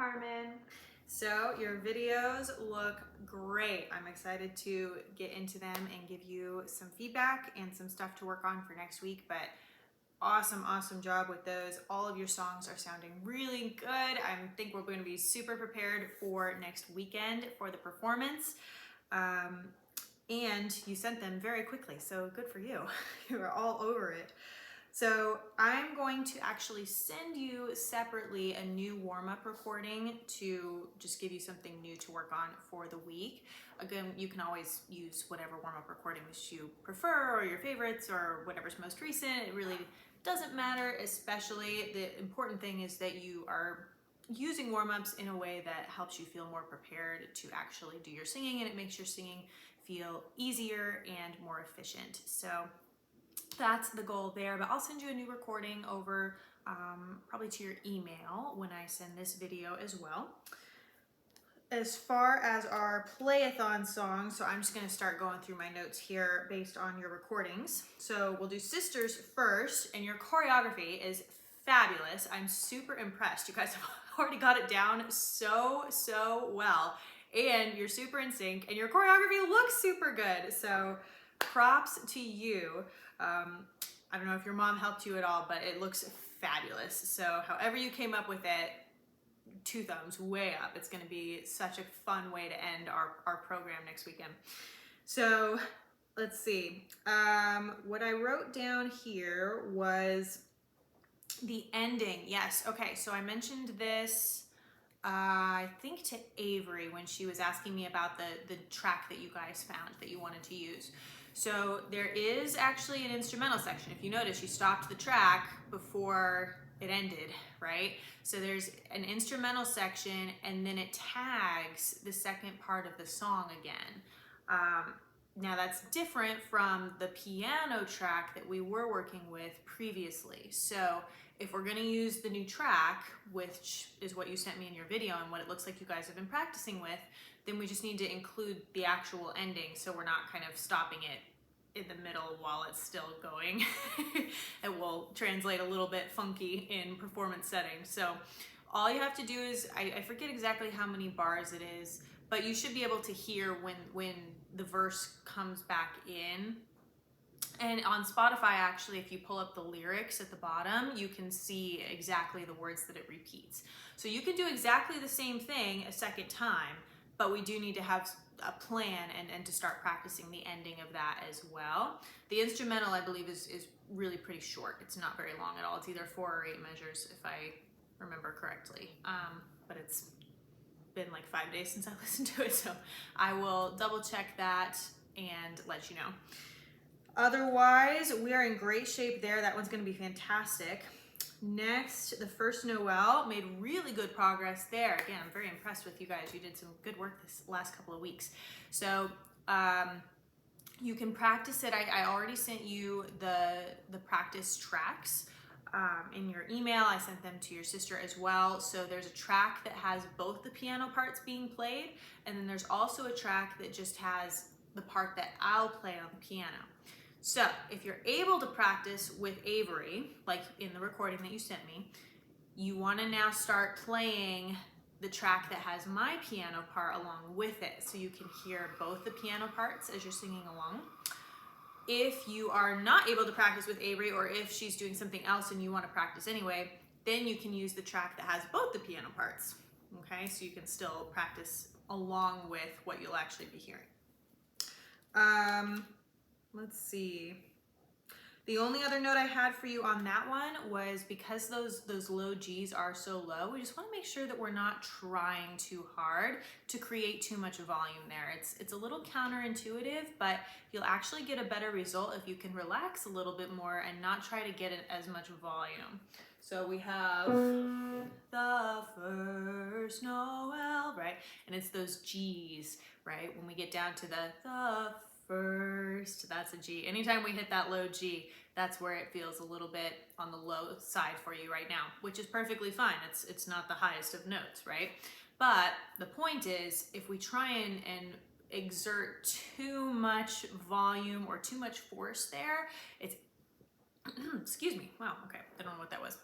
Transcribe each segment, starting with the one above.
Carmen. So your videos look great. I'm excited to get into them and give you some feedback and some stuff to work on for next week, but awesome job with those. All of your songs are sounding really good. I think we're going to be super prepared for next weekend for the performance. And you sent them very quickly, so good for you. You were all over it. So I'm going to actually send you separately a new warm-up recording to just give you something new to work on for the week. Again, you can always use whatever warm-up recordings you prefer or your favorites or whatever's most recent. It really doesn't matter, especially the important thing is that you are using warm-ups in a way that helps you feel more prepared to actually do your singing, and it makes your singing feel easier and more efficient. So that's the goal there, but I'll send you a new recording over probably to your email when I send this video as well. As far as our play-a-thon songs, so I'm just going to start going through my notes here based on your recordings. So we'll do Sisters first, and your choreography is fabulous. I'm super impressed. You guys have already got it down so well, and you're super in sync, and your choreography looks super good. So props to you. I don't know if your mom helped you at all, but it looks fabulous. So however you came up with it, 2 thumbs way up. It's going to be such a fun way to end our program next weekend. So let's see. What I wrote down here was the ending. Yes. Okay. So I mentioned this, I think to Avery when she was asking me about the track that you guys found that you wanted to use. So there is actually an instrumental section. If you notice, you stopped the track before it ended, right? So there's an instrumental section and then it tags the second part of the song again. Now that's different from the piano track that we were working with previously. So if we're gonna use the new track, which is what you sent me in your video and what it looks like you guys have been practicing with, then we just need to include the actual ending so we're not kind of stopping it in the middle while it's still going. It will translate a little bit funky in performance settings. So all you have to do is, I forget exactly how many bars it is, but you should be able to hear when the verse comes back in. And on Spotify, actually, if you pull up the lyrics at the bottom, you can see exactly the words that it repeats. So you can do exactly the same thing a second time, but we do need to have a plan and to start practicing the ending of that as well. The instrumental, I believe, is really pretty short. It's not very long at all. It's either 4 or 8 measures, if I remember correctly. But it's been like 5 days since I listened to it, so I will double check that and let you know. Otherwise, we are in great shape there. That one's going to be fantastic. Next, the First Noel, made really good progress there. Again, I'm very impressed with you guys. You did some good work this last couple of weeks. So you can practice it. I already sent you the practice tracks in your email. I sent them to your sister as well. So there's a track that has both the piano parts being played, and then there's also a track that just has the part that I'll play on the piano. So if you're able to practice with Avery, like in the recording that you sent me, you want to now start playing the track that has my piano part along with it, so you can hear both the piano parts as you're singing along. If you are not able to practice with Avery, or if she's doing something else and you want to practice anyway, then you can use the track that has both the piano parts, okay? So you can still practice along with what you'll actually be hearing. Let's see. The only other note I had for you on that one was because those low G's are so low, we just want to make sure that we're not trying too hard to create too much volume there. It's a little counterintuitive, but you'll actually get a better result if you can relax a little bit more and not try to get it as much volume. So we have the first Noel, right? And it's those G's, right? When we get down to the first, that's a G. Anytime we hit that low G, that's where it feels a little bit on the low side for you right now, which is perfectly fine. It's not the highest of notes, right? But the point is, if we try and exert too much volume or too much force there, it's excuse me, wow, okay, I don't know what that was.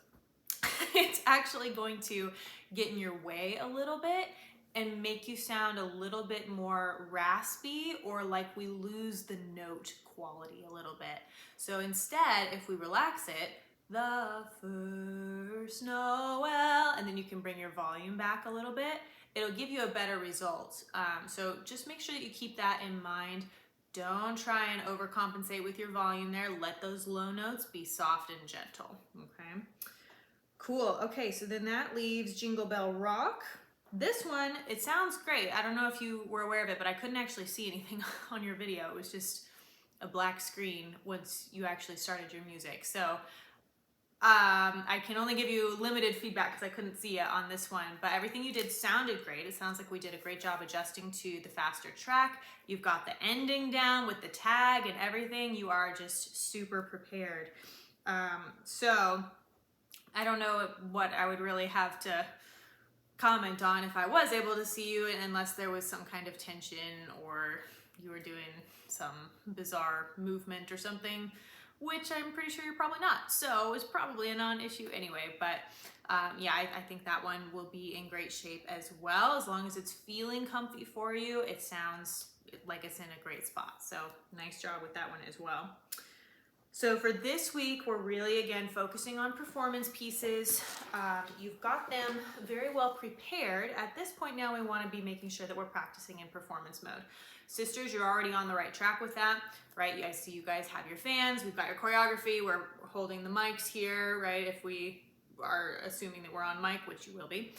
it's actually going to get in your way a little bit and make you sound a little bit more raspy, or like we lose the note quality a little bit. So instead, if we relax it, the first Noel, and then you can bring your volume back a little bit, it'll give you a better result. So just make sure that you keep that in mind. Don't try and overcompensate with your volume there. Let those low notes be soft and gentle, okay? Cool, okay, so then that leaves Jingle Bell Rock. This one, it sounds great. I don't know if you were aware of it, but I couldn't actually see anything on your video. It was just a black screen once you actually started your music. So I can only give you limited feedback because I couldn't see it on this one, but everything you did sounded great. It sounds like we did a great job adjusting to the faster track. You've got the ending down with the tag and everything. You are just super prepared. So I don't know what I would really have to comment on if I was able to see you, unless there was some kind of tension or you were doing some bizarre movement or something, which I'm pretty sure you're probably not. So it's probably a non-issue anyway, but yeah, I think that one will be in great shape as well. As long as it's feeling comfy for you, it sounds like it's in a great spot. So nice job with that one as well. So for this week, we're really, again, focusing on performance pieces. You've got them very well prepared. At this point now, we want to be making sure that we're practicing in performance mode. Sisters, you're already on the right track with that, right? I see you guys have your fans. We've got your choreography. We're holding the mics here, right? If we are assuming that we're on mic, which you will be.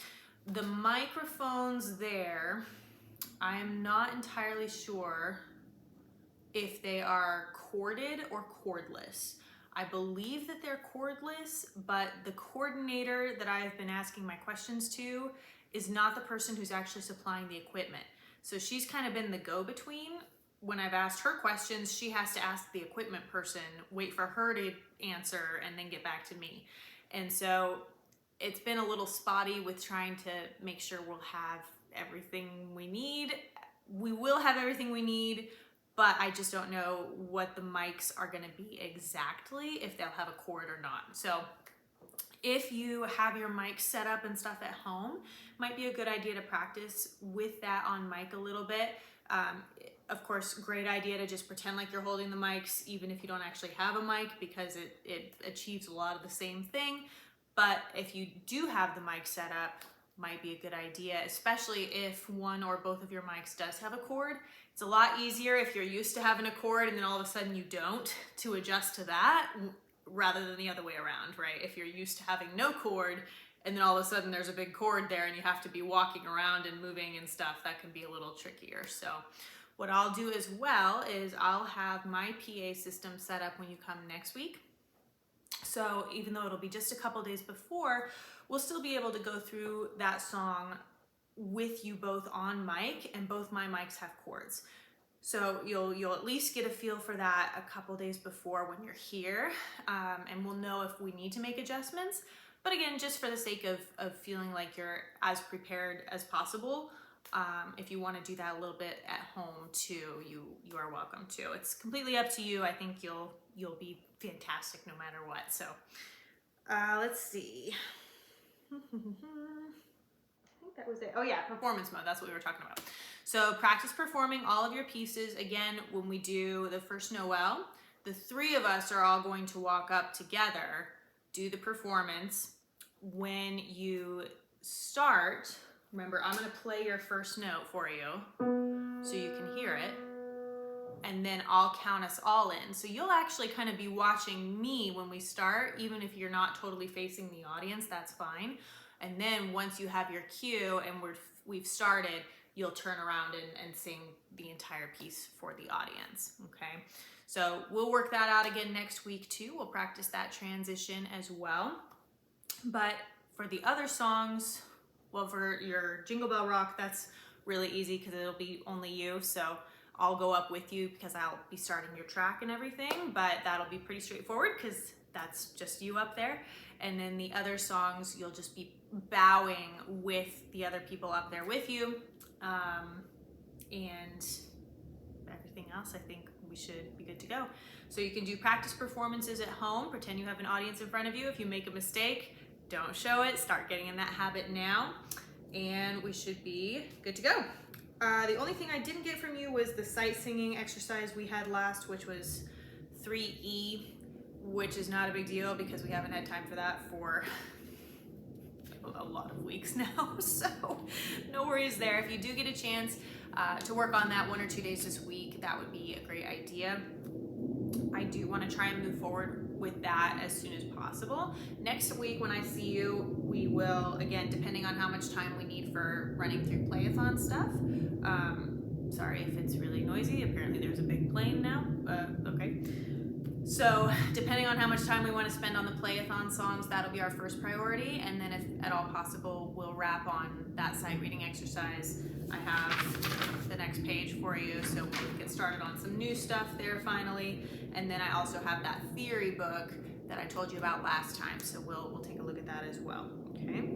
The microphones there, I am not entirely sure if they are corded or cordless. I believe that they're cordless, but the coordinator that I have been asking my questions to is not the person who's actually supplying the equipment. So she's kind of been the go-between. When I've asked her questions, she has to ask the equipment person, wait for her to answer, and then get back to me. And so it's been a little spotty with trying to make sure we'll have everything we need. We will have everything we need, but I just don't know what the mics are gonna be exactly, if they'll have a cord or not. So if you have your mic set up and stuff at home, might be a good idea to practice with that on mic a little bit. Of course, great idea to just pretend like you're holding the mics, even if you don't actually have a mic, because it achieves a lot of the same thing. But if you do have the mic set up, might be a good idea, especially if one or both of your mics does have a cord. It's a lot easier if you're used to having a cord and then all of a sudden you don't, to adjust to that, rather than the other way around, right? If you're used to having no cord and then all of a sudden there's a big cord there and you have to be walking around and moving and stuff, that can be a little trickier. So what I'll do as well is I'll have my PA system set up when you come next week. So even though it'll be just a couple days before, we'll still be able to go through that song with you both on mic, and both my mics have cords. So you'll at least get a feel for that a couple days before when you're here, and we'll know if we need to make adjustments. But again, just for the sake of feeling like you're as prepared as possible, if you want to do that a little bit at home too, you are welcome to. It's completely up to you. I think you'll be fantastic no matter what. So let's see. I think that was it. Oh yeah, performance mode, that's what we were talking about. So practice performing all of your pieces. Again, when we do the first Noel, the three of us are all going to walk up together, do the performance. When you start, remember, I'm gonna play your first note for you so you can hear it, and then I'll count us all in. So you'll actually kind of be watching me when we start, even if you're not totally facing the audience, that's fine. And then once you have your cue and we've started, you'll turn around and sing the entire piece for the audience, okay? So we'll work that out again next week too. We'll practice that transition as well. But for the other songs, well, for your Jingle Bell Rock, that's really easy because it'll be only you. So I'll go up with you because I'll be starting your track and everything, but that'll be pretty straightforward because that's just you up there. And then the other songs, you'll just be bowing with the other people up there with you. And everything else, I think we should be good to go. So you can do practice performances at home, pretend you have an audience in front of you. If you make a mistake, don't show it. Start getting in that habit now, and we should be good to go. The only thing I didn't get from you was the sight singing exercise we had last, which was 3E, which is not a big deal because we haven't had time for that for a lot of weeks now, so no worries there. If you do get a chance to work on that 1 or 2 days this week, that would be a great idea. I do want to try and move forward with that as soon as possible. Next week when I see you, we will, again, depending on how much time we need for running through playathon stuff. Sorry if it's really noisy. Apparently there's a big plane now. Okay. So depending on how much time we want to spend on the playathon songs, that'll be our first priority. And then if at all possible, we'll wrap on that sight reading exercise. I have the next page for you, so we'll get started on some new stuff there finally. And then I also have that theory book that I told you about last time, so we'll take a look at that as well, okay?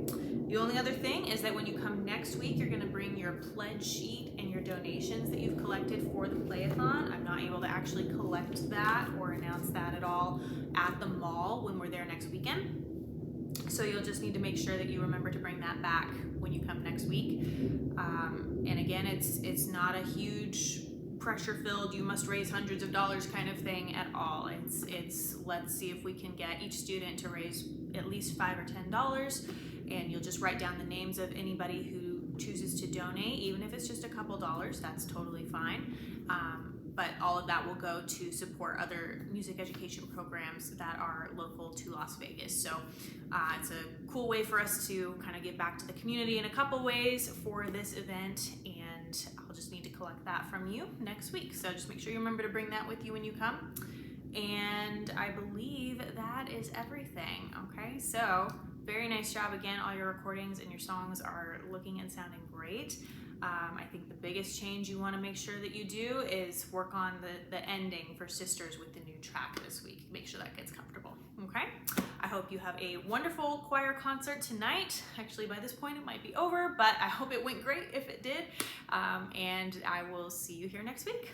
The only other thing is that when you come next week, you're gonna bring your pledge sheet and your donations that you've collected for the playathon. I'm not able to actually collect that or announce that at all at the mall when we're there next weekend. So you'll just need to make sure that you remember to bring that back when you come next week. And again, it's not a huge pressure-filled, you must raise hundreds of dollars kind of thing at all. It's let's see if we can get each student to raise at least $5 or $10, and you'll just write down the names of anybody who chooses to donate, even if it's just a couple dollars, that's totally fine. But all of that will go to support other music education programs that are local to Las Vegas. So it's a cool way for us to kind of give back to the community in a couple ways for this event, and I'll just need to collect that from you next week. So just make sure you remember to bring that with you when you come. And I believe that is everything, okay? So very nice job again. All your recordings and your songs are looking and sounding great. I think the biggest change you want to make sure that you do is work on the ending for Sisters with the new track this week. Make sure that gets comfortable, okay? I hope you have a wonderful choir concert tonight. Actually, by this point, it might be over, but I hope it went great if it did. And I will see you here next week.